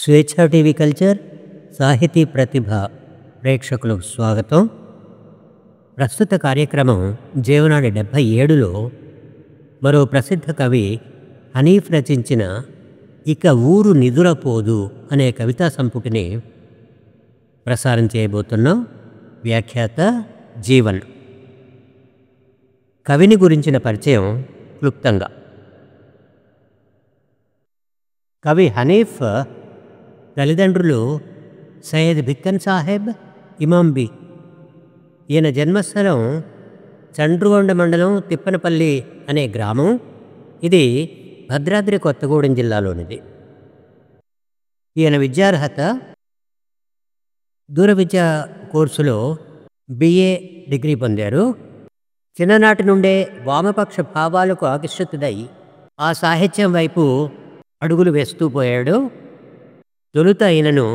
స్వేచ్ఛా TV culture సాహితీ ప్రతిభ ప్రేక్షకులకు స్వాగతం. ప్రస్తుత కార్యక్రమం జీవనాడి 77లో మరో ప్రసిద్ధ కవి హనీఫ్ రచించిన ఇక ఊరు నిదురపోదు అనే కవితా సంపుటిని ప్రసారం చేయబోతున్నాం. వ్యాఖ్యాత జీవన్. కవిని గురించిన పరిచయం క్లుప్తంగా. కవి హనీఫ్ తల్లిదండ్రులు సయ్యద్ బిక్కన్ సాహెబ్, ఇమాంబి. ఈయన జన్మస్థలం చండ్రుగొండ మండలం తిప్పనపల్లి అనే గ్రామం. ఇది భద్రాద్రి కొత్తగూడెం జిల్లాలోనిది. ఈయన విద్యార్హత దూర విద్యా కోర్సులో బిఏ డిగ్రీ పొందారు. చిన్ననాటి నుండే వామపక్ష భావాలకు ఆకర్షితుడై ఆ సాహిత్యం వైపు అడుగులు వేస్తూ పోయాడు. తొలుత ఈయనను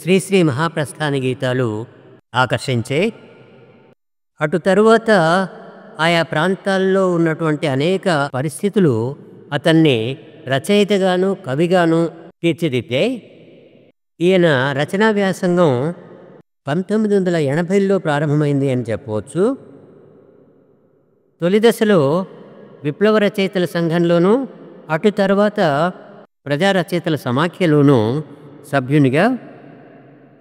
శ్రీశ్రీ మహాప్రస్థాన గీతాలు ఆకర్షించే. అటు తరువాత ఆయా ప్రాంతాల్లో ఉన్నటువంటి అనేక పరిస్థితులు అతన్ని రచయితగాను కవిగాను తీర్చిదిద్దాయి. ఈయన రచనా వ్యాసంగం 1980లో ప్రారంభమైంది అని చెప్పవచ్చు. తొలి దశలో విప్లవ రచయితల సంఘంలోనూ, అటు తర్వాత ప్రజా రచయితల సమాఖ్యలోనూ సభ్యునిగా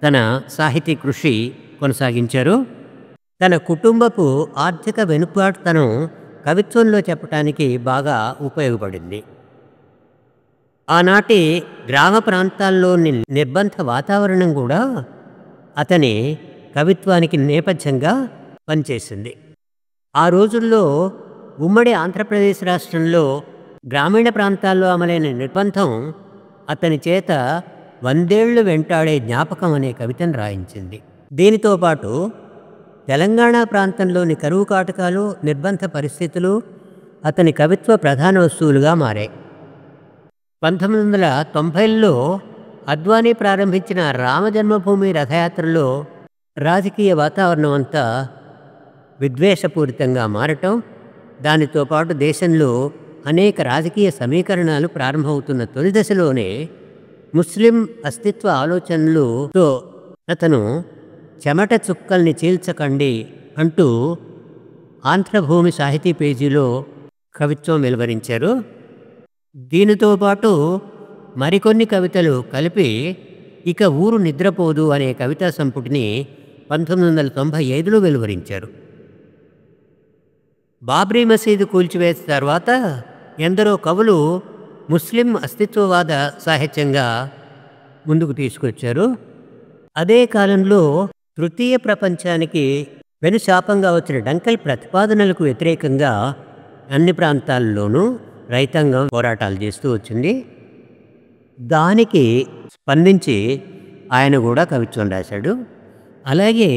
తన సాహితీ కృషి కొనసాగించారు. తన కుటుంబపు ఆర్థిక వెనుకబాటుతనం కవిత్వంలో చెప్పటానికి బాగా ఉపయోగపడింది. ఆనాటి గ్రామ ప్రాంతాల్లోని నిర్బంధ వాతావరణం కూడా అతని కవిత్వానికి నేపథ్యంగా పనిచేసింది. ఆ రోజుల్లో ఉమ్మడి ఆంధ్రప్రదేశ్ రాష్ట్రంలో గ్రామీణ ప్రాంతాల్లో అమలైన నిర్బంధం అతని చేత 100 ఏళ్లు వెంటాడే జ్ఞాపకం అనే కవితను రాయించింది. దీనితో పాటు తెలంగాణ ప్రాంతంలోని కరువు కాటకాలు, నిర్బంధ పరిస్థితులు అతని కవిత్వ ప్రధాన వస్తువులుగా మారాయి. 1990లో అద్వానీ ప్రారంభించిన రామజన్మభూమి రథయాత్రలో రాజకీయ వాతావరణం అంతా విద్వేషపూరితంగా మారటం, దానితో పాటు దేశంలో అనేక రాజకీయ సమీకరణాలు ప్రారంభమవుతున్న తొలి దశలోనే ముస్లిం అస్తిత్వ ఆలోచనలతో అతను చెమట చుక్కల్ని చీల్చకండి అంటూ ఆంధ్రభూమి సాహితీ పేజీలో కవిత్వం వెలువరించారు. దీనితో పాటు మరికొన్ని కవితలు కలిపి ఇక ఊరు నిద్రపోదు అనే కవితా సంపుటిని 1995లో వెలువరించారు. బాబ్రీ మసీదు కూల్చివేత తర్వాత ఎందరో కవులు ముస్లిం అస్తిత్వవాద సాహిత్యంగా ముందుకు తీసుకొచ్చారు. అదే కాలంలో తృతీయ ప్రపంచానికి వెనుశాపంగా వచ్చిన డంకల్ ప్రతిపాదనలకు వ్యతిరేకంగా అన్ని ప్రాంతాల్లోనూ రైతాంగం పోరాటాలు చేస్తూ వచ్చింది. దానికి స్పందించి ఆయన కూడా కవిత్వం రాశాడు. అలాగే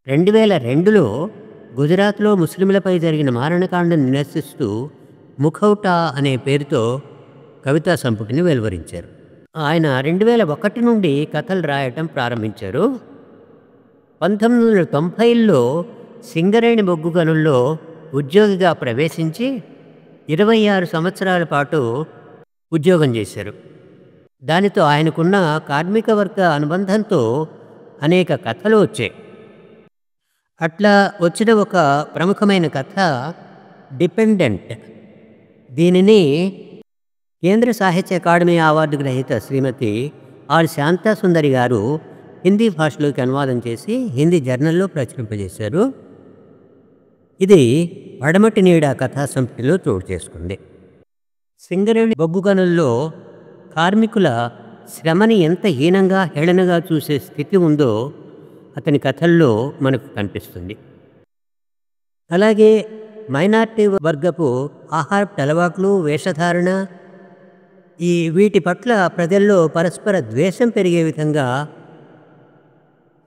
2002లో గుజరాత్లో ముస్లింలపై జరిగిన మారణకాండను నిరసిస్తూ ముఖౌటా అనే పేరుతో కవితా సంపుటిని వెలువరించారు. ఆయన 2001 నుండి కథలు రాయటం ప్రారంభించారు. 1990లో సింగరేణి బొగ్గు గనుల్లో ఉద్యోగిగా ప్రవేశించి 26 సంవత్సరాల పాటు ఉద్యోగం చేశారు. దానితో ఆయనకున్న కార్మిక వర్గ అనుబంధంతో అనేక కథలు వచ్చాయి. అట్లా వచ్చిన ఒక ప్రముఖమైన కథ డిపెండెంట్. దీనిని కేంద్ర సాహిత్య అకాడమీ అవార్డు గ్రహీత శ్రీమతి ఆర్ శాంతాసుందరి గారు హిందీ భాషలోకి అనువాదం చేసి హిందీ జర్నల్లో ప్రచురింపజేశారు. ఇది పడమటి నీడ కథా సంపుటిలో చోటు చేసుకుంది. సింగరేణి బొగ్గు గనుల్లో కార్మికుల శ్రమని ఎంత హీనంగా హేళనగా చూసే స్థితి ఉందో అతని కథల్లో మనకు కనిపిస్తుంది. అలాగే మైనార్టీ వర్గపు ఆహారపు అలవాట్లు, వేషధారణ, వీటి పట్ల ప్రజల్లో పరస్పర ద్వేషం పెరిగే విధంగా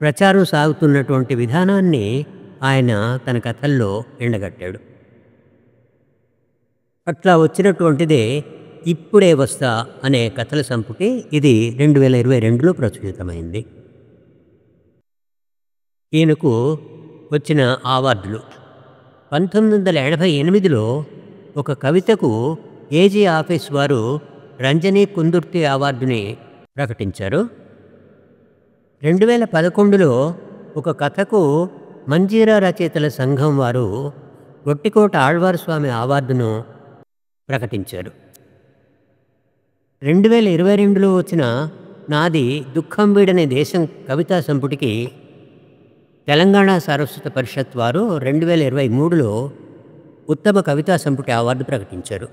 ప్రచారం సాగుతున్నటువంటి విధానాన్ని ఆయన తన కథల్లో ఎండగట్టాడు. అట్లా వచ్చినటువంటిదే ఇప్పుడే వస్తా అనే కథల సంపుటి. ఇది 2022లో ప్రచురితమైంది. ఈయనకు వచ్చిన అవార్డులు 1988లో ఒక కవితకు ఏజీ ఆఫీస్ వారు రంజనీ కుందుర్తి అవార్డుని ప్రకటించారు. 2011లో ఒక కథకు మంజీరా రచయితల సంఘం వారు గొట్టికోట ఆళ్వార్ స్వామి అవార్డును ప్రకటించారు. 2022లో వచ్చిన నాది దుఃఖం వీడని దేశం కవితా సంపుటికి తెలంగాణ సారస్వత పరిషత్ వారు 2023లో ఉత్తమ కవితా సంపుటి అవార్డు ప్రకటించారు.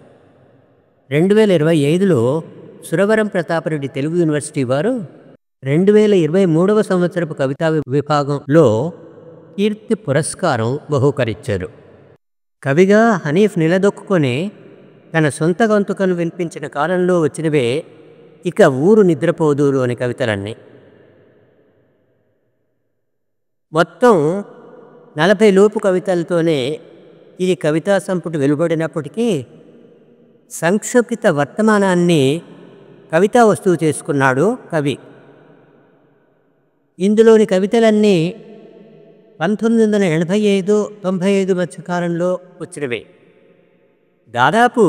2025లో సురవరం ప్రతాపరెడ్డి తెలుగు యూనివర్సిటీ వారు 2023వ సంవత్సరపు కవితా విభాగంలో కీర్తి పురస్కారం బహూకరించారు. కవిగా హనీఫ్ నిలదొక్కుని తన సొంత గొంతుకను వినిపించిన కాలంలో వచ్చినవే ఇక ఊరు నిద్రపోదూరు అనే కవితలన్నీ. మొత్తం 40 లోపు కవితలతోనే ఈ కవితా సంపుటి వెలువడినప్పటికీ సంక్షిప్త వర్తమానాన్ని కవితా వస్తువు చేసుకున్నాడు కవి. ఇందులోని కవితలన్నీ 1985-95 మధ్యకాలంలో వచ్చినవే. దాదాపు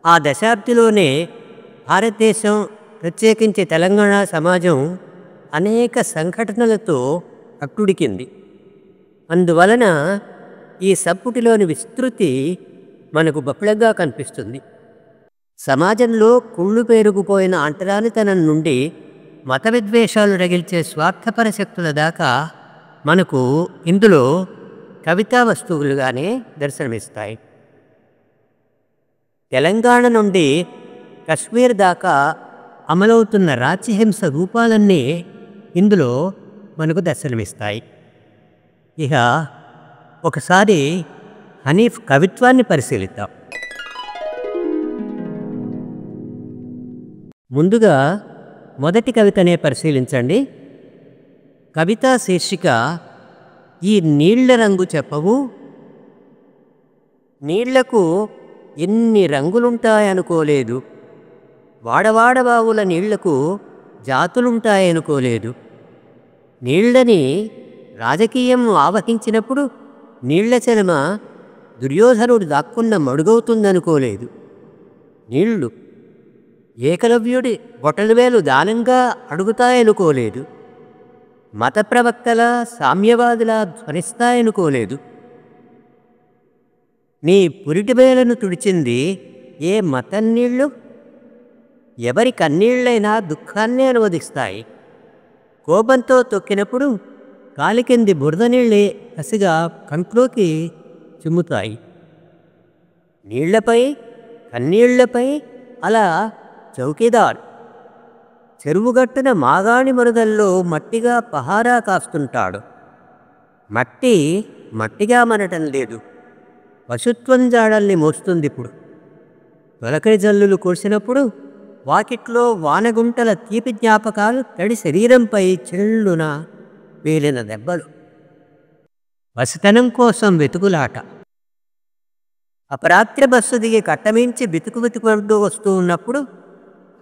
ఆ దశాబ్దిలోనే భారతదేశం, ప్రత్యేకించి తెలంగాణ సమాజం అనేక సంఘటనలతో అట్టుడికింది. అందువలన ఈ సంపుటిలోని విస్తృతి మనకు బహుళంగా కనిపిస్తుంది. సమాజంలో కుళ్ళు పేరుకుపోయిన అంటరానితనం నుండి మత విద్వేషాలు రగిల్చే స్వార్థపర శక్తుల దాకా మనకు ఇందులో కవితా వస్తువులుగానే దర్శనమిస్తాయి. తెలంగాణ నుండి కశ్మీర్ దాకా అమలవుతున్న రాజ్యహింస రూపాలన్నీ ఇందులో మనకు దర్శనమిస్తాయి. ఇక ఒకసారి హనీఫ్ కవిత్వాన్ని పరిశీలిద్దాం. ముందుగా మొదటి కవితనే పరిశీలించండి. కవితా శీర్షిక ఈ నీళ్ల రంగు చెప్పవు. నీళ్లకు ఎన్ని రంగులుంటాయనుకోలేదు, వాడవాడ బావుల నీళ్లకు జాతులుంటాయనుకోలేదు. నీళ్లని రాజకీయం ఆవహించినప్పుడు నీళ్ల చెలమ దుర్యోధనుడు దాక్కున్న మడుగవుతుందనుకోలేదు. నీళ్లు ఏకలవ్యుడి బొటనవేలు దానంగా అడుగుతాయనుకోలేదు. మత ప్రవక్తల సామ్యవాదులా ధ్వనిస్తాయనుకోలేదు. నీ పురిటివేలను తుడిచింది ఏ మతం నీళ్లు? ఎవరి కన్నీళ్లైనా దుఃఖాన్నే అనువదిస్తాయి. కోపంతో తొక్కినప్పుడు కాలికింది బురద నీళ్ళే కసిగా కంట్లోకి చిమ్ముతాయి. నీళ్లపై కన్నీళ్లపై అలా చౌకీదార్ చెరువుగట్టున మాగాణి మరుదల్లో మట్టిగా పహారా కాస్తుంటాడు. మట్టి మట్టిగా మనటం లేదు, పశుత్వం జాడల్ని మోస్తుందిప్పుడు. తొలకరి జల్లులు కురిసినప్పుడు వాకిట్లో వానగుంటల తీపి జ్ఞాపకాలు తడి శరీరంపై చెల్లున వేలిన దెబ్బలు. పసితనం కోసం వెతుకులాట. అపరాత్ర బస్సు దిగి కట్టమించి వెతుకుతూ వస్తూ ఉన్నప్పుడు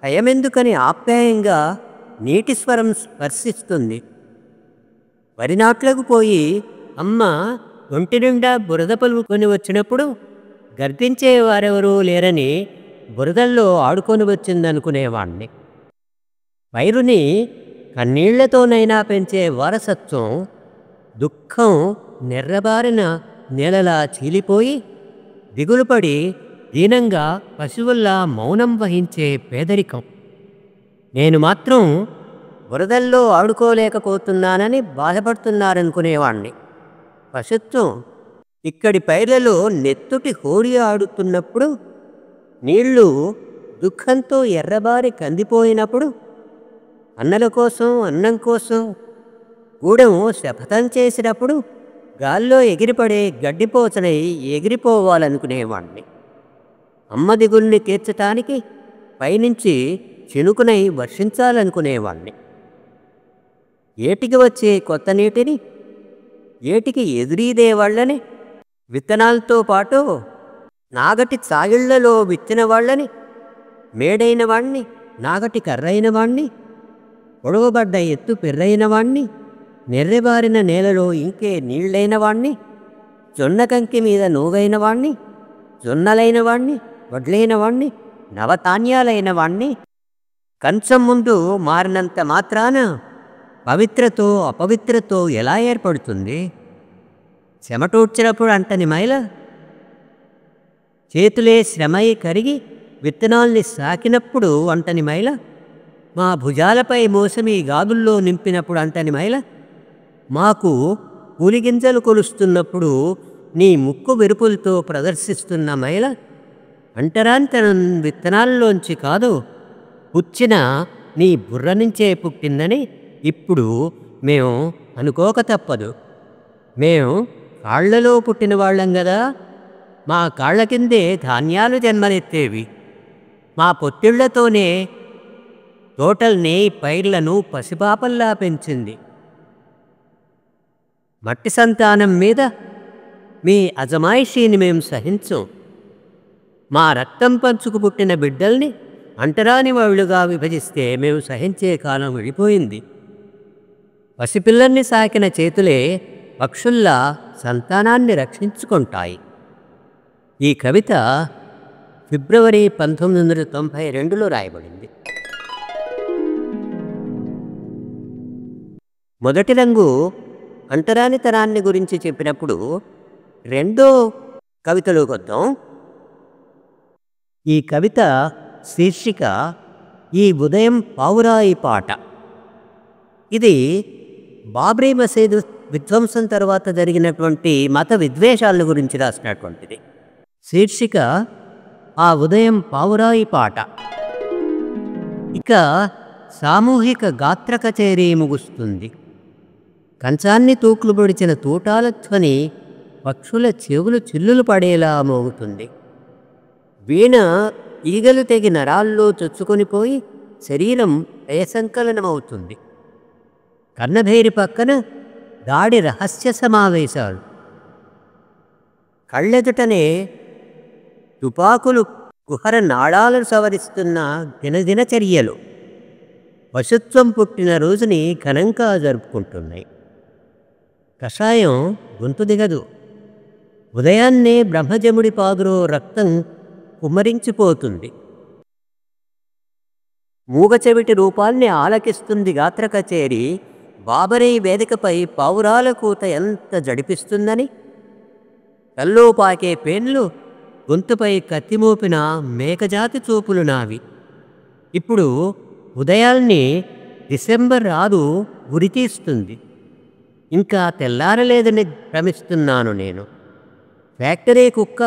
భయమెందుకని ఆప్యాయంగా నీటి స్వరం స్పర్శిస్తుంది. వరినాట్లకు పోయి అమ్మ ఒంటి నిండా బురద పలుకొని వచ్చినప్పుడు గర్దించేవారెవరూ లేరని బురదల్లో ఆడుకొని వచ్చిందనుకునేవాణ్ణి. పైరుని కన్నీళ్లతోనైనా పెంచే వారసత్వం దుఃఖం నెర్రబారిన నేలలా చీలిపోయి దిగులుపడి దీనంగా పశువుల్లా మౌనం వహించే పేదరికం. నేను మాత్రం బురదల్లో ఆడుకోలేకపోతున్నానని బాధపడుతున్నారనుకునేవాణ్ణి. పశుత్వం ఇక్కడి పైర్లలో నెత్తుటి హోడి ఆడుతున్నప్పుడు, నీళ్లు దుఃఖంతో ఎర్రబారి కందిపోయినప్పుడు, అన్నల కోసం అన్నం కోసం గూడెం శపథం చేసినప్పుడు గాల్లో ఎగిరిపడే గడ్డిపోచనై ఎగిరిపోవాలనుకునేవాణ్ణి. అమ్మ దిగుల్ని తీర్చటానికి పైనుంచి చినుకునై వర్షించాలనుకునేవాణ్ణి. ఏటికి వచ్చే కొత్త నీటిని ఏటికి ఎదురీదేవాళ్ళని, విత్తనాలతో పాటు నాగటి సాగిళ్లలో విత్తిన వాళ్ళని, మేడైన వాణ్ణి, నాగటి కర్రైన వాణ్ణి, పొడవబడ్డ ఎత్తు పెర్రైన వాణ్ణి, నెర్రెబారిన నేలలో ఇంకే నీళ్లైన వాణ్ణి, జొన్న కంకి మీద నూగైన వాణ్ణి, జొన్నలైన వాణ్ణి, వడ్లైన వాణ్ణి, నవధాన్యాలైన వాణ్ణి. కంచం ముందు మారినంత మాత్రాన పవిత్రతో అపవిత్రతో ఎలా ఏర్పడుతుంది? చెమటూడ్చినప్పుడు అంటని మైల, చేతులే శ్రమై కరిగి విత్తనాల్ని సాకినప్పుడు అంటని మైల, మా భుజాలపై మోసమి గాదుల్లో నింపినప్పుడు అంటని మైల, మాకు కూలిగింజలు కొలుస్తున్నప్పుడు నీ ముక్కు వెరుపులతో ప్రదర్శిస్తున్న మైల, అంటరాంతరం విత్తనాల్లోంచి కాదు, పుచ్చిన నీ బుర్ర నుంచే పుట్టిందని ఇప్పుడు మేము అనుకోక తప్పదు. మేము కాళ్లలో పుట్టిన వాళ్ళం గదా, మా కాళ్ల కిందే ధాన్యాలు జన్మనెత్తేవి. మా పొత్తిళ్లతోనే తోటల్ని పైర్లను పసిపాపల్లా పెంచింది. మట్టి సంతానం మీద మీ అజమాయిషీని మేము సహించం. మా రక్తం పంచుకు పుట్టిన బిడ్డల్ని అంటరాని వాళ్ళుగా విభజిస్తే మేము సహించే కాలం వెళ్ళిపోయింది. పసిపిల్లల్ని సాకిన చేతులే పక్షుల్లా సంతానాన్ని రక్షించుకుంటాయి. ఈ కవిత ఫిబ్రవరి 1992లో రాయబడింది. మొదటి రంగు అంటరానితనాన్ని గురించి చెప్పినప్పుడు రెండో కవితలోకి వద్దాం. ఈ కవిత శీర్షిక ఈ ఉదయం పావురాయి పాట. ఇది బాబ్రీ మసీదు విధ్వంసం తర్వాత జరిగినటువంటి మత విద్వేషాల గురించి రాసినటువంటిది. శీర్షిక ఆ ఉదయం పావురాయి పాట. ఇక సామూహిక గాత్ర కచేరీ ముగుస్తుంది. కంచాన్ని తూట్లు పొడిచిన తూటాల ధ్వని పక్షుల చెవులు చిల్లులు పడేలా మోగుతుంది. వీణ ఈగలు తెగి నరాల్లో చొచ్చుకొనిపోయి శరీరం లయసంకలనమవుతుంది. కన్నభేరి పక్కన దాడి రహస్య సమావేశాలు. కళ్ళెదుటనే తుపాకులు కుహర నాళాలను సవరిస్తున్న దినదినచర్యలు పశుత్వం పుట్టిన రోజుని ఘనంగా జరుపుకుంటున్నాయి. కషాయం గొంతు దిగదు. ఉదయాన్నే బ్రహ్మజముడి పాదులో రక్తం కుమ్మరించిపోతుంది. మూగచెవిటి రూపాల్ని ఆలకిస్తుంది గాత్ర కచేరి. బాబరీ వేదికపై పావురాల కూత ఎంత జడిపిస్తుందని. కల్లో పాకే పేన్లు, గొంతుపై కత్తిమోపిన మేకజాతి చూపులు నావి. ఇప్పుడు ఉదయాల్ని డిసెంబర్ 6 ఉరితీస్తుంది. ఇంకా తెల్లారలేదని భ్రమిస్తున్నాను నేను. ఫ్యాక్టరీ కుక్క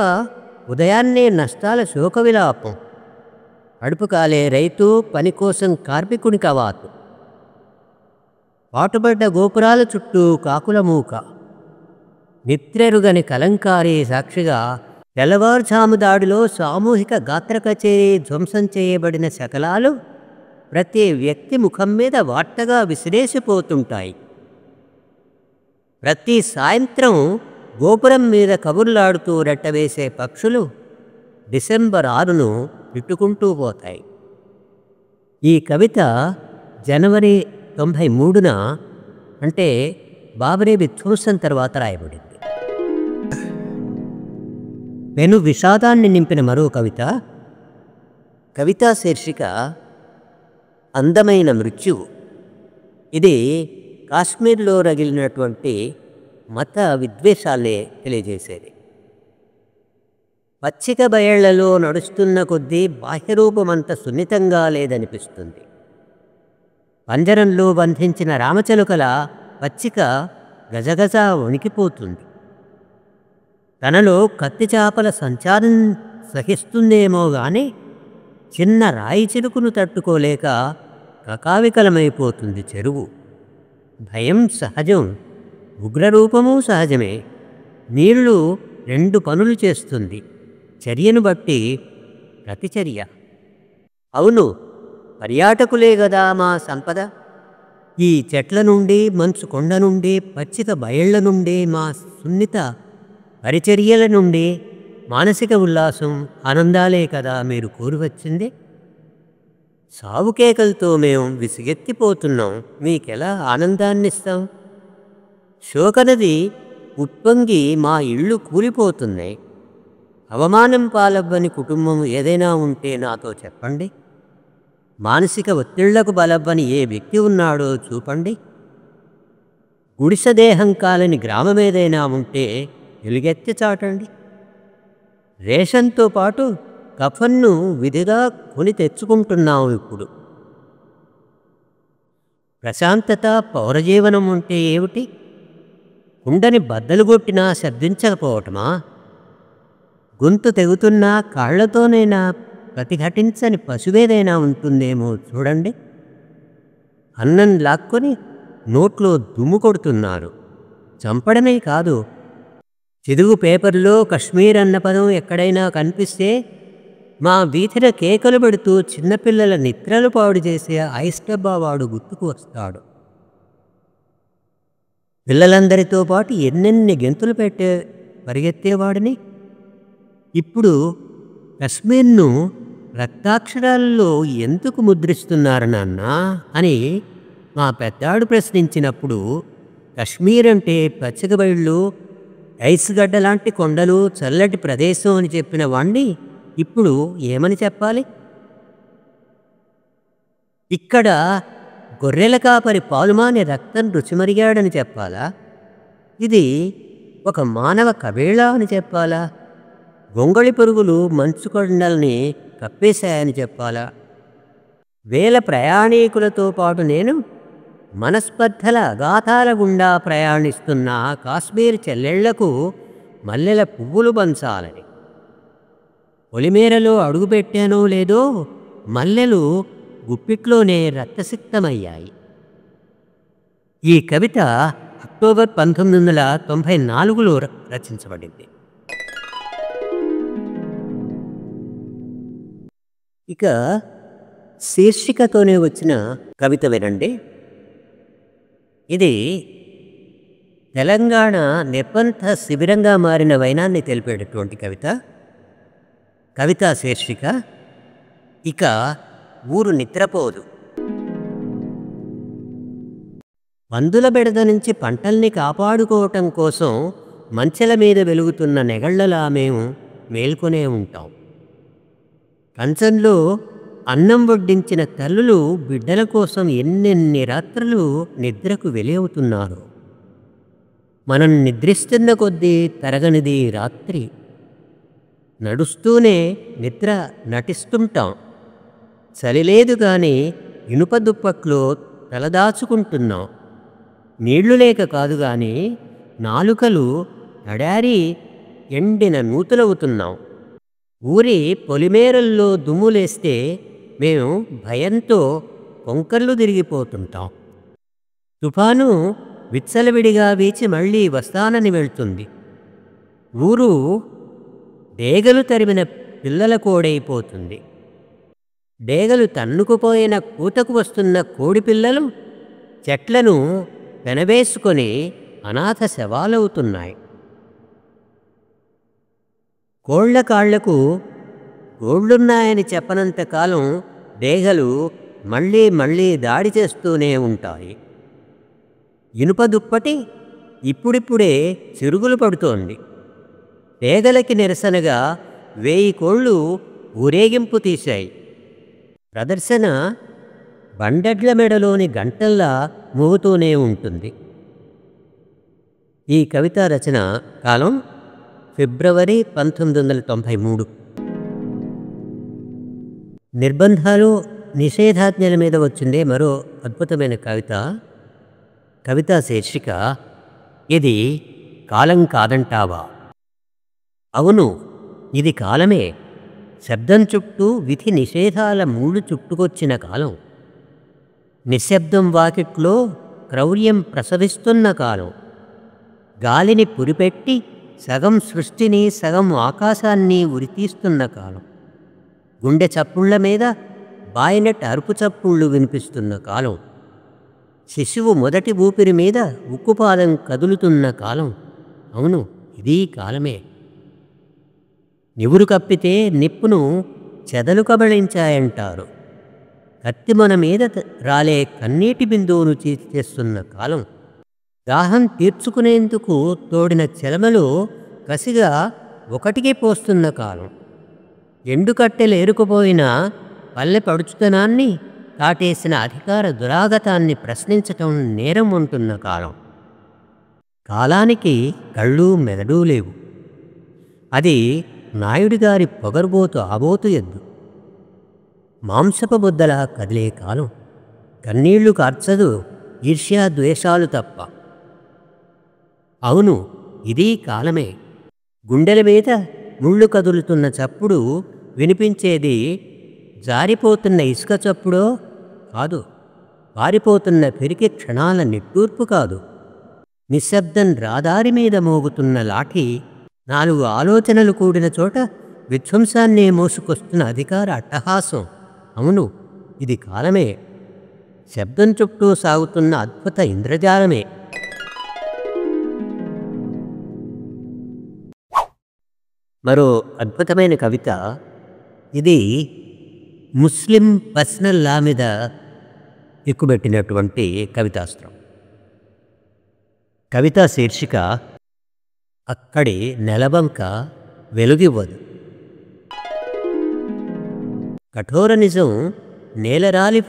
ఉదయాన్నే నష్టాల శోక విలాపం. అడుపు కాలే రైతు పని కోసం కార్మికుని కవాతు. పాటుపడ్డ గోపురాల చుట్టూ కాకుల మూక. నిత్రెరుగని కలంకారీ సాక్షిగా తెల్లవారుజాము దాడిలో సామూహిక గాత్ర కచేరీ ధ్వంసం చేయబడిన శకలాలు ప్రతి వ్యక్తి ముఖం మీద వాట్టగా విసిరేసిపోతుంటాయి. ప్రతి సాయంత్రం గోపురం మీద కబుర్లాడుతూ రెట్టవేసే పక్షులు డిసెంబర్ 6ను తిట్టుకుంటూ పోతాయి. ఈ కవిత జనవరి 93న అంటే బాబరీ విధ్వంసం తర్వాత రాయబడింది. పెను విషాదాన్ని నింపిన మరో కవిత. కవితా శీర్షిక అందమైన మృత్యువు. ఇది కాశ్మీర్లో రగిలినటువంటి మత విద్వేషాలే తెలియజేసేది. పచ్చిక బయళ్లలో నడుస్తున్న కొద్దీ బాహ్యరూపమంత సున్నితంగా లేదనిపిస్తుంది. పంజరంలో బంధించిన రామచిలుకల పచ్చిక గజగజ వణికిపోతుంది. తనలో కత్తి చేపల సంచారం సహిస్తుందేమో గాని చిన్న రాయి చిలుకును తట్టుకోలేక కకావికలమైపోతుంది చెరువు. భయం సహజం, ఉగ్రరూపము సహజమే. నీళ్లు 2 పనులు చేస్తుంది, చర్యను బట్టి ప్రతిచర్య. అవును, పర్యాటకులే గదా మా సంపద. ఈ చెట్ల నుండి, మంచు కొండ నుండి, పచ్చిక బయళ్ల నుండి, మా సున్నిత పరిచర్యల నుండి మానసిక ఉల్లాసం, ఆనందాలే కదా మీరు కోరివచ్చింది. సావుకేకలతో మేము విసిగెత్తిపోతున్నాం, మీకెలా ఆనందాన్నిస్తాం? శోకనది ఉప్పొంగి మా ఇళ్ళు కూలిపోతున్నాయి. అవమానం పాలవ్వని కుటుంబం ఏదైనా ఉంటే నాతో చెప్పండి. మానసిక ఒత్తిళ్లకు బలవ్వని ఏ వ్యక్తి ఉన్నాడో చూపండి. గుడిసెదేహం కాలని గ్రామమేదైనా ఉంటే ఎలుగెత్తి చాటండి. రేషన్తో పాటు కఫన్ను విధిగా కొని తెచ్చుకుంటున్నాం ఇప్పుడు. ప్రశాంతత, పౌరజీవనం ఉంటే ఏమిటి? కుండని బద్దలు కొట్టినా శబ్దించకపోవటమా? గొంతు తెగుతున్నా కాళ్లతోనైనా ప్రతిఘటించని పశువేదైనా ఉంటుందేమో చూడండి. అన్నం లాక్కొని నోట్లో దుమ్ము కొడుతున్నారు. చంపడమే కాదు, చిదుగు పేపర్లో కశ్మీర్ అన్న పదం ఎక్కడైనా కనిపిస్తే మా వీధిన కేకలు పెడుతూ చిన్నపిల్లల నిద్రలు పాడు చేసే ఐస్ డబ్బా వాడు గుర్తుకు వస్తాడు. పిల్లలందరితో పాటు ఎన్నెన్ని గెంతులు పరిగెత్తేవాడిని. ఇప్పుడు కశ్మీర్ను రక్తాక్షరాల్లో ఎందుకు ముద్రిస్తున్నారు నాన్నా అని మా పెద్దాడు ప్రశ్నించినప్పుడు, కశ్మీర్ అంటే పచ్చిక బయళ్ళు, ఐస్ గడ్డ లాంటి కొండలు, చల్లటి ప్రదేశం అని చెప్పిన వాణ్ణి ఇప్పుడు ఏమని చెప్పాలి? ఇక్కడ గొర్రెల కాపరి పాలుమాని రక్తం రుచిమరిగాడని చెప్పాలా? ఇది ఒక మానవ కబేళా అని చెప్పాలా? గొంగళి పురుగులు మంచు కొండల్ని కప్పేశాయని చెప్పాలా? వేల ప్రయాణీకులతో పాటు నేను మనస్పర్ధల అగాధాల గుండా ప్రయాణిస్తున్న కాశ్మీర్ చెల్లెళ్లకు మల్లెల పువ్వులు పంచాలని. పొలిమేరలో అడుగుపెట్టానో లేదో మల్లెలు గుప్పిట్లోనే రక్తసిక్తమయ్యాయి. ఈ కవిత అక్టోబర్ 1994లో రచించబడింది. ఇక శీర్షికతోనే వచ్చిన కవిత వినండి. ఇది తెలంగాణ నిర్బంధ శిబిరంగా మారిన వైనాన్ని తెలిపేటటువంటి కవిత. కవితా శీర్షిక ఇక ఊరు నిద్రపోదు. పందుల బెడద నుంచి పంటల్ని కాపాడుకోవటం కోసం మంచెల మీద వెలుగుతున్న నెగళ్లలా మేము మేల్కొనే ఉంటాం. కంచంలో అన్నం వడ్డించిన తల్లులు బిడ్డల కోసం ఎన్నెన్ని రాత్రులు నిద్రకు వెలియవుతున్నారు. మనం నిద్రిస్తున్న కొద్దీ తరగనిది రాత్రి. నడుస్తూనే నిద్ర నటిస్తుంటాం. చలిలేదు కానీ ఇనుప దుప్పట్లో తలదాచుకుంటున్నాం. నీళ్లు లేక కాదు కానీ నాలుకలు తడారి ఎండిన నూతులవుతున్నాం. ఊరి పొలిమేరల్లో దుమ్ములేస్తే మేము భయంతో కొంకర్లు తిరిగిపోతుంటాం. తుఫాను విచ్చలవిడిగా వీచి మళ్ళీ వస్తానని వెళ్తుంది. ఊరు డేగలు తరిమిన పిల్లల కోడైపోతుంది. డేగలు తన్నుకుపోయిన కూతకు వస్తున్న కోడిపిల్లలు చెట్లను పెనవేసుకొని అనాథ శవాలవుతున్నాయి. కోళ్ల కాళ్లకు గోళ్లున్నాయని చెప్పనంతకాలం డేగలు మళ్ళీ మళ్ళీ దాడి చేస్తూనే ఉంటాయి. ఇనుప దుప్పటి ఇప్పుడిప్పుడే చిరుగులు పడుతోంది. డేగలకి నిరసనగా 1000 కోళ్లు ఊరేగింపు తీశాయి. ప్రదర్శన బండెడ్ల మెడలోని గంటల్లా మోగుతూనే ఉంటుంది. ఈ కవితా రచన కాలం ఫిబ్రవరి 1993. నిర్బంధాలు, నిషేధాజ్ఞల మీద వచ్చిందే మరో అద్భుతమైన కవిత. కవితా శీర్షిక ఇది కాలం కాదంటావా? అవును, ఇది కాలమే. శబ్దం చుట్టూ విధి నిషేధాల మూడు చుట్టుకొచ్చిన కాలం. నిశ్శబ్దం వాకిట్లో క్రౌర్యం ప్రసవిస్తున్న కాలం. గాలిని పురిపెట్టి సగం సృష్టిని సగం ఆకాశాన్ని ఉరితీస్తున్న కాలం. గుండె చప్పుళ్ల మీద బాయినట్ అరుపు చప్పుళ్ళు వినిపిస్తున్న కాలం. శిశువు మొదటి ఊపిరి మీద ఉక్కుపాదం కదులుతున్న కాలం. అవును, ఇదీ కాలమే. నివురు కప్పితే నిప్పును చెదలు కబళించాయంటారు. కత్తి మన మీద రాలే కన్నీటి బిందువును చేస్తున్న కాలం. దాహం తీర్చుకునేందుకు తోడిన చెలమలు కసిగా ఒకటికి పోస్తున్న కాలం. ఎండుకట్టెలు ఏరుకుపోయిన పల్లె పడుచుతనాన్ని, కాటేసిన అధికార దురాగతాన్ని ప్రశ్నించటం నేరం ఉంటున్న కాలం. కాలానికి కళ్ళు మెదడు లేవు. అది నాయుడి గారి పొగరుబోతు ఆబోతు ఎద్దు. మాంసపు బుద్దలా కదిలే కాలం. కన్నీళ్లు కార్చదు, ఈర్ష్యా ద్వేషాలు తప్ప. అవును, ఇది కాలమే. గుండెల మీద ముళ్ళు కదులుతున్న చప్పుడు వినిపించేది జారిపోతున్న ఇసుక చప్పుడో కాదు, పారిపోతున్న పెరికి క్షణాల నిట్టూర్పు కాదు. నిశ్శబ్దం రాదారి మీద మోగుతున్న లాఠీ 4 ఆలోచనలు కూడిన చోట విధ్వంసాన్నే మోసుకొస్తున్న అధికార అట్టహాసం. అవును, ఇది కాలమే. శబ్దం చుట్టూ సాగుతున్న అద్భుత ఇంద్రజాలమే. మరో అద్భుతమైన కవిత ఇది. ముస్లిం పర్సనల్ లా మీద ఎక్కుబెట్టినటువంటి కవితాస్త్రం. కవితా శీర్షిక అక్కడి నెలవంక వెలుగివ్వదు. కఠోర నిజం నేలరాలి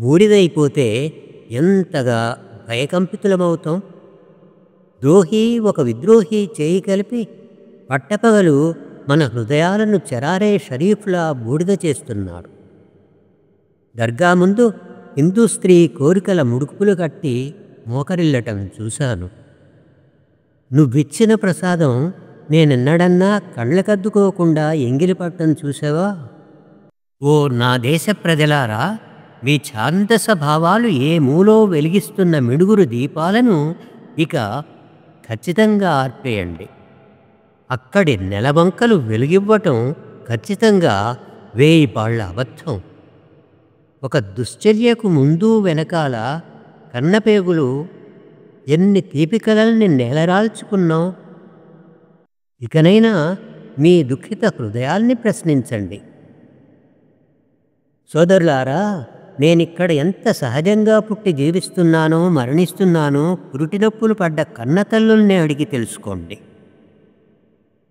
బూడిదైపోతే ఎంతగా భయకంపితులమవుతాం. ద్రోహి ఒక విద్రోహి చేయి కలిపి పట్టపగలు మన హృదయాలను చెరారే షరీఫ్లా బూడిద చేస్తున్నాడు. దర్గా ముందు హిందూ స్త్రీ కోరికల ముడుకులు కట్టి మోకరిల్లటం చూశాను. నువ్విచ్చిన ప్రసాదం నేనెన్నడన్నా కళ్ళకద్దుకోకుండా ఎంగిలిపట్టం చూసావా? ఓ నా దేశ ప్రజలారా, మీ ఛాందస భావాలు ఏ మూలో వెలిగిస్తున్న మిడుగురు దీపాలను ఇక ఖచ్చితంగా ఆర్పేయండి. అక్కడి నెలవంకలు వెలుగివ్వటం ఖచ్చితంగా 1000 పాళ్ల అబద్ధం. ఒక దుశ్చర్యకు ముందు వెనకాల కన్నపేగులు ఎన్ని తీపి కలల్ని నేలరాల్చుకున్నాం. ఇకనైనా మీ దుఃఖిత హృదయాల్ని ప్రశ్నించండి. సోదరులారా, నేనిక్కడ ఎంత సహజంగా పుట్టి జీవిస్తున్నానో మరణిస్తున్నానో పురిటినొప్పులు పడ్డ కన్నతల్లుల్ని అడిగి తెలుసుకోండి.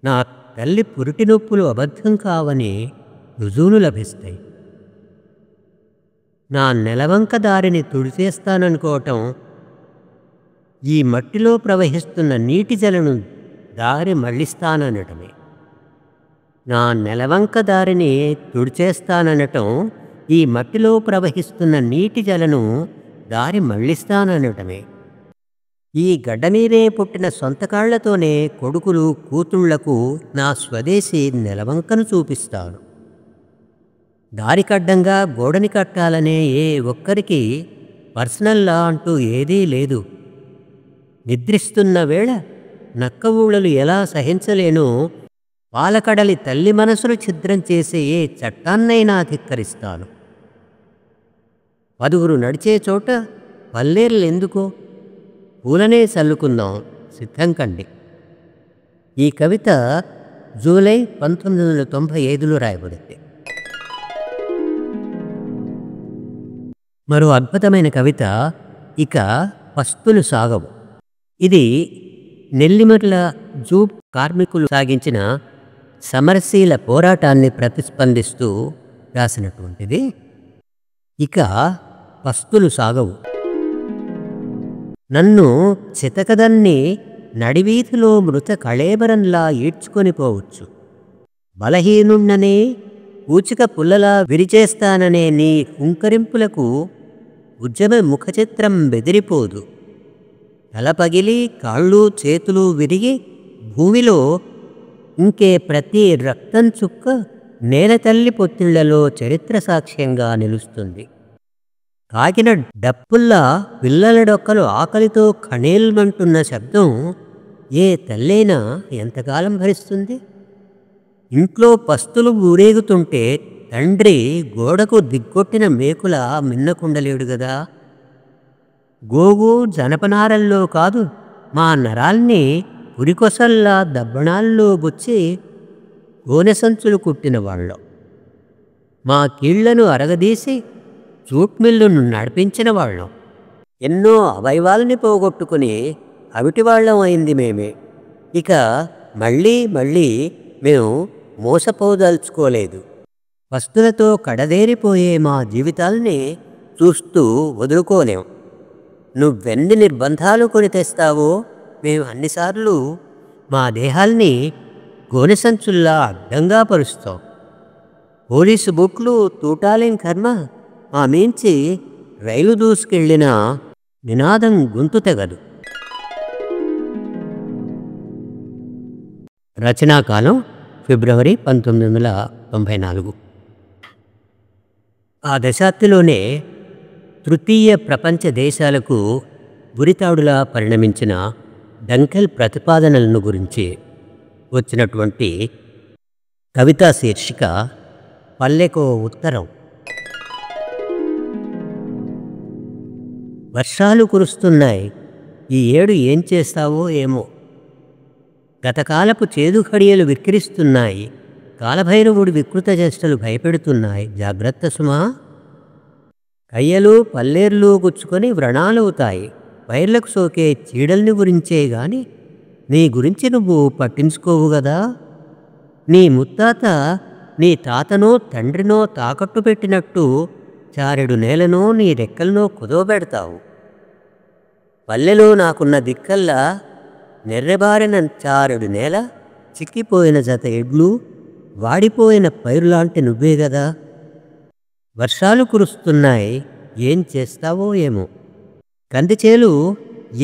నా తల్లి పురిటినొప్పులు అబద్ధం కావని రుజువులు లభిస్తాయి. నా నెలవంక దారిని తుడిచేస్తాననుకోవటం ఈ మట్టిలో ప్రవహిస్తున్న నీటి జలను దారి మళ్ళిస్తాననటమే. నా నెలవంక దారిని తుడిచేస్తాననటం ఈ మట్టిలో ప్రవహిస్తున్న నీటి జలను దారి మళ్ళిస్తాననటమే. ఈ గడ్డమీదే పుట్టిన సొంత కాళ్లతోనే కొడుకులు కూతుళ్లకు నా స్వదేశీ నెలవంకను చూపిస్తాను. దారికడ్డంగా గోడని కట్టాలనే ఏ ఒక్కరికి పర్సనల్ లా అంటూ ఏదీ లేదు. నిద్రిస్తున్న వేళ నక్క ఊళ్ళలు ఎలా సహించలేనో పాలకడలి తల్లి మనసును ఛిద్రం చేసే ఏ చట్టాన్నైనా ధిక్కరిస్తాను. 10 నడిచే చోట పల్లేర్లెందుకో, పూలనే చల్లుకుందాం, సిద్ధం కండి. ఈ కవిత జూలై 1995లో రాయబడింది. మరో అద్భుతమైన కవిత ఇక పస్తులు సాగవు. ఇది నెల్లిమర్ల జూట్ కార్మికులు సాగించిన సమరశీల పోరాటాన్ని ప్రతిస్పందిస్తూ రాసినటువంటిది. ఇక పస్తులు సాగవు. నన్ను చితకదన్ని నడివీధిలో మృత కళేబరంలా ఈడ్చుకొని పోవచ్చు. బలహీనున్ననే పూచిక పుల్లలా విరిచేస్తాననే నీ హుంకరింపులకు ఉద్యమ ముఖచిత్రం బెదిరిపోదు. తల పగిలి కాళ్ళు చేతులు విరిగి భూమిలో ఇంకే ప్రతి రక్తం చుక్క నేలతల్లి పొత్తిళ్లలో చరిత్ర సాక్ష్యంగా నిలుస్తుంది. కాకిన డప్పుల్లా పిల్లల డొక్కలు ఆకలితో ఖణేల్మంటున్న శబ్దం ఏ తల్లైనా ఎంతకాలం భరిస్తుంది? ఇంట్లో పస్తులు ఊరేగుతుంటే తండ్రి గోడకు దిగ్గొట్టిన మేకుల మిన్నకుండలేడు గదా. గోగు జనపనారల్లో కాదు, మా నరాల్ని పురికొసల్లా దబ్బణాల్లో బుచ్చి గోనె సంచులు కుట్టిన వాళ్ళం. మా కీళ్లను అరగదీసి జూట్మిల్లును నడిపించిన వాళ్ళం. ఎన్నో అవయవాల్ని పోగొట్టుకుని అవిటివాళ్లం అయింది మేమే. ఇక మళ్ళీ మేము మోసపోదలుచుకోలేదు. వస్తులతో కడదేరిపోయే మా జీవితాల్ని చూస్తూ వదులుకోలేం. నువ్వెన్ని నిర్బంధాలు కొని తెస్తావో మేము అన్నిసార్లు మా దేహాల్ని గోనె సంచుల్లా అడ్డంగా పరుస్తాం. పోలీసు బూట్లు తూటాలేం కర్మ, మా మించి రైలు దూసుకెళ్ళిన నినాదం గొంతు తెగదు. రచనాకాలం ఫిబ్రవరి 1994. ఆ దశాబ్దిలోనే తృతీయ ప్రపంచ దేశాలకు ఉరితాడులా పరిణమించిన డంకెల్ ప్రతిపాదనలను గురించి వచ్చినటువంటి కవితా శీర్షిక పల్లెకో ఉత్తరం. వర్షాలు కురుస్తున్నాయి, ఈ ఏడు ఏం చేస్తావో ఏమో. గతకాలపు చేదు ఖడియలు విక్రిస్తున్నాయి, కాలభైరవుడి వికృత చేష్టలు భయపెడుతున్నాయి. జాగ్రత్త సుమా. కయ్యలు పల్లేర్లు గుచ్చుకొని వ్రణాలవుతాయి. పైర్లకు సోకే చీడల్ని గురించే గాని నీ గురించి నువ్వు పట్టించుకోవు గదా. నీ ముత్తాత నీ తాతనో తండ్రినో తాకట్టు పెట్టినట్టు చారెడు నేలనో నీ రెక్కలనో కుదవబెడతావు. పల్లెలో నాకున్న దిక్కల్లా నెర్రెబారిన చారెడు నేల, చిక్కిపోయిన జత ఎడ్లు, వాడిపోయిన పైరులాంటి నువ్వే గదా. వర్షాలు కురుస్తున్నాయి, ఏం చేస్తావో ఏమో. కందిచేలు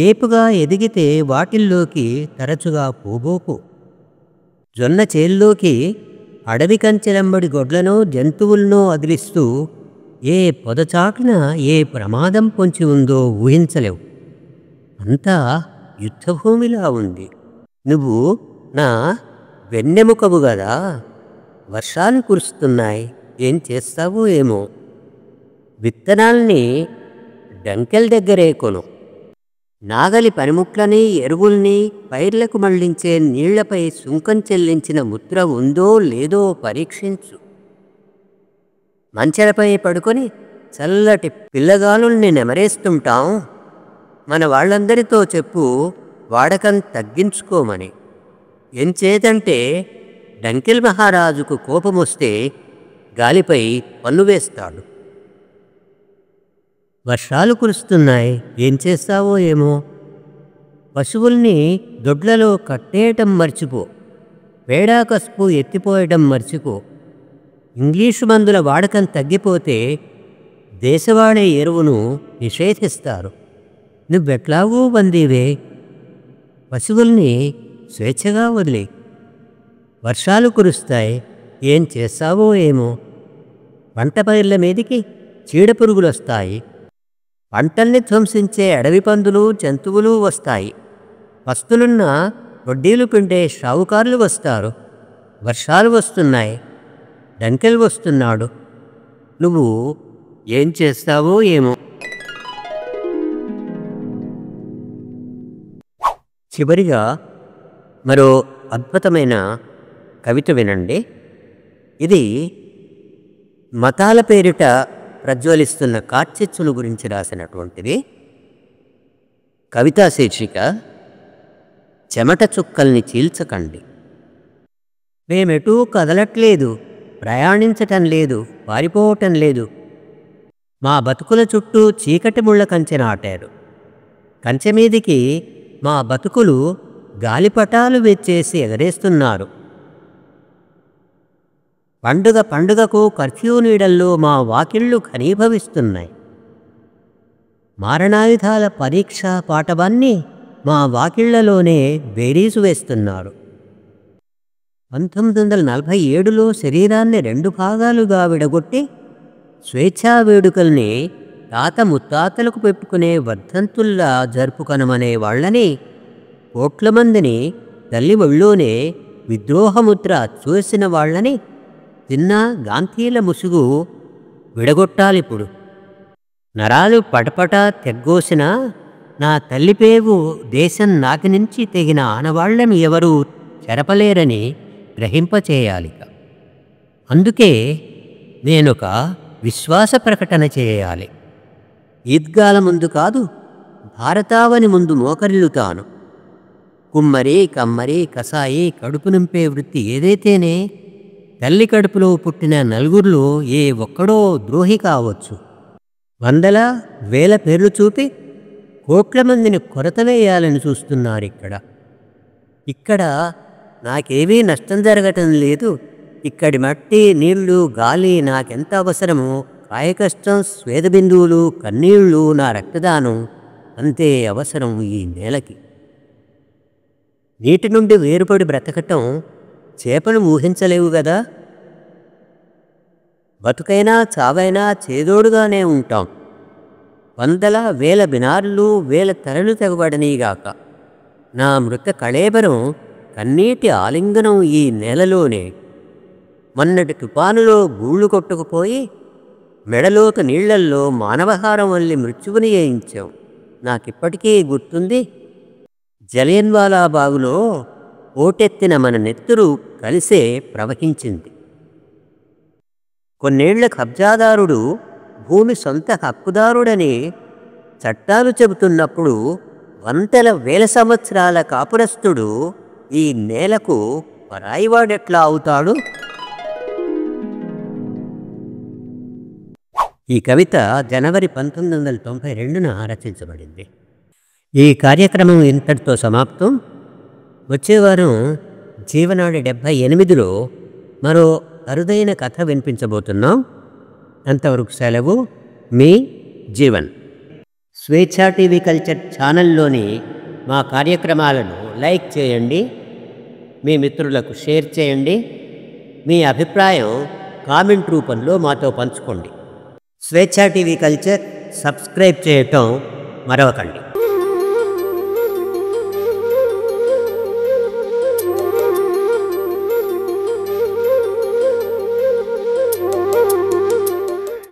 ఏపుగా ఎదిగితే వాటిల్లోకి తరచుగా పోబోకు. జొన్న చేల్లోకి అడవి కంచెలంబడి గొడ్లనో జంతువులనో అదిలిస్తూ ఏ పొదచాటున ఏ ప్రమాదం పొంచి ఉందో ఊహించలేవు. అంతా యుద్ధభూమిలా ఉంది. నువ్వు నా వెన్నెముకవు గదా. వర్షాలు కురుస్తున్నాయి, ఏం చేస్తావో ఏమో. విత్తనాల్ని డంకెల్ దగ్గరే కొను. నాగలి పనిముట్లని ఎరువుల్ని పైర్లకు మళ్లించే నీళ్లపై సుంకం చెల్లించిన ముద్ర ఉందో లేదో పరీక్షించు. మంచెలపై పడుకొని చల్లటి పిల్లగాలుల్ని నెమరేస్తుంటాం. మన వాళ్ళందరితో చెప్పు వాడకం తగ్గించుకోమని. ఎంచేతంటే డంకెల్ మహారాజుకు కోపమొస్తే గాలిపై పన్ను వేస్తాడు. వర్షాలు కురుస్తున్నాయి, ఏం చేస్తావో ఏమో. పశువుల్ని దొడ్లలో కట్టేయటం మర్చిపో. పేడా కసుపు ఎత్తిపోయటం మర్చిపో. ఇంగ్లీషు మందుల వాడకం తగ్గిపోతే దేశవాళీ ఎరువును నిషేధిస్తారు. నువ్వెట్లాగూ బందీవే. పశువుల్ని స్వేచ్ఛగా వదిలే. వర్షాలు కురుస్తాయి, ఏం చేస్తావో ఏమో. పంట పైర్ల మీదికి చీడపురుగులొస్తాయి. పంటల్ని ధ్వంసించే అడవి పందులు జంతువులు వస్తాయి. పస్తులున్న వడ్డీలు పిండే షావుకారులు వస్తారు. వర్షాలు వస్తున్నాయి, డంకెల్ వస్తున్నాడు. నువ్వు ఏం చేస్తావో ఏమో. చివరిగా మరో అద్భుతమైన కవిత వినండి. ఇది మతాల పేరిట ప్రజ్వలిస్తున్న కార్చిచ్చుల గురించి రాసినటువంటిది. కవితా శీర్షిక చెమట చుక్కల్ని చీల్చకండి. మేమెటూ కదలట్లేదు, ప్రయాణించటం లేదు, పారిపోవటం లేదు. మా బతుకుల చుట్టూ చీకటి ముళ్ళ కంచె నాటారు. కంచె మీదికి మా బతుకులు గాలిపటాలు వెచ్చేసి ఎగరేస్తున్నారు. పండుగకు కర్ఫ్యూ నీడల్లో మా వాకిళ్ళు ఘనీభవిస్తున్నాయి. మారణాయుధాల పరీక్షా పాఠవాన్ని మా వాకిళ్లలోనే బేరీజు వేస్తున్నారు. 1947లో శరీరాన్ని 2 భాగాలుగా విడగొట్టి స్వేచ్ఛా వేడుకల్ని తాత ముత్తాతలకు పెట్టుకునే వర్ధంతుల్లా జరుపుకొనమనే వాళ్ళని, కోట్ల మందిని తల్లి ఒళ్ళోనే విద్రోహముద్ర చూసిన వాళ్ళని తిన్న గాంధీల ముసుగు విడగొట్టాలిప్పుడు. నరాలు పటపట తెగ్గోసిన నా తల్లిపేగు దేశం నాటి నుంచి తెగిన ఆనవాళ్లను ఎవరూ చెరపలేరని గ్రహింపచేయాలిక. అందుకే నేనొక విశ్వాస ప్రకటన చేయాలి. ఈద్గాల ముందు కాదు, భారతావని ముందు మోకరిల్లుతాను. కుమ్మరి, కమ్మరి, కసాయి, కడుపు నింపే వృత్తి ఏదైతేనే తల్లి కడుపులో పుట్టిన నలుగురిలో ఒక్కడో ద్రోహి కావచ్చు. 100,000 పేర్లు చూపి కోట్ల మందిని కొరతవేయాలని చూస్తున్నారు ఇక్కడ నాకేమీ నష్టం జరగటం లేదు. ఇక్కడి మట్టి, నీళ్లు, గాలి నాకెంత అవసరమో, కాయకష్టం, స్వేద బిందువులు, కన్నీళ్లు, నా రక్తదానం అంతే అవసరం ఈ నేలకి. నీటి నుండి వేరుపడి బ్రతకటం చేపలు ఊహించలేవు గదా. బతుకైనా చావైనా చేదోడుగానే ఉంటాం. వందల వేల బినారులు, వేల తలలు తెగబడనీగాక. నా మృత కళేబరం, కన్నీటి ఆలింగనం ఈ నేలలోనే. మొన్నటి తుపానులో గూళ్ళు కొట్టుకుపోయి మెడలోకి నీళ్లల్లో మానవహారం వల్లి మృత్యువుని వేయించాం. నాకిప్పటికీ గుర్తుంది, జలియన్వాలా బాగులో ఓటెత్తిన మన నెత్తురు కలిసే ప్రవహించింది. కొన్నేళ్ల కబ్జాదారుడు భూమి సొంత హక్కుదారుడని చట్టాలు చెబుతున్నప్పుడు వందల వేల సంవత్సరాల కాపురస్తుడు ఈ నేలకు పరాయివాడెట్లా అవుతాడు? ఈ కవిత జనవరి 1992న రచించబడింది. ఈ కార్యక్రమం ఇంతటితో సమాప్తం. వచ్చేవారం జీవనాడి 78లో మరో అరుదైన కథ వినిపించబోతున్నాం. అంతవరకు సెలవు. మీ జీవన్. స్వేచ్ఛా టీవీ కల్చర్ ఛానల్లోని మా కార్యక్రమాలను లైక్ చేయండి, మీ మిత్రులకు షేర్ చేయండి, మీ అభిప్రాయం కామెంట్ రూపంలో మాతో పంచుకోండి. స్వేచ్ఛా టీవీ కల్చర్ సబ్స్క్రైబ్ చేయటం మరవకండి.